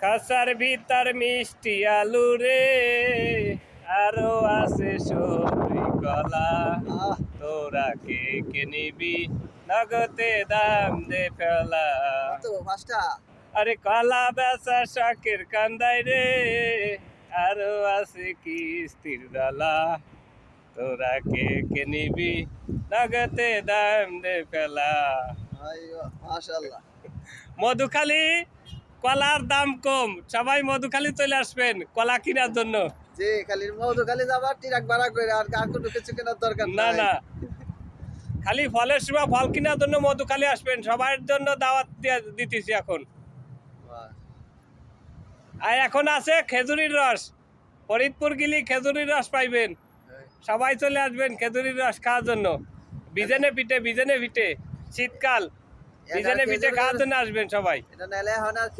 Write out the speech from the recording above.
খাসার ভিতর মিষ্টি আলু রে, আরো আছে সবজি কলা। আহ, তোরা কে কে নিবি, নগদে দাম দে ফেলা। কত পাঁচটা? আরে কলা বেচা শাকের কান্দাই রে, আরো আছে কিস্তির ডালা। তোরা কে কে নিবি, নগদে দাম দে ফেলা। আইয়ো, মাশাআল্লাহ। মধুখালী কলার দাম কম, সবাই মধুখালী চলে আসবেন কলা কেনার জন্য। জি, খালি মধু খালি যাবার ট্রাক ভাড়া করে আর কোনো কিছু কেনার দরকার না নাই। না, খালি ফলের সময় ফল কেনার জন্য মধুখালী আসবেন, সবার জন্য দাওয়াত দিতেছি এখন। বাহ, আর এখন আছে খেজুরির রস, ফরিদপুর গেলে খেজুরির রস পাইবেন। সবাই চলে আসবেন খেজুরির রস খাওয়ার জন্য। বিজেনে পিঠে শীতকাল, বিজেনে পিঠে খাওয়ার জন্য আসবেন সবাই। এটা নাইলে এখন আর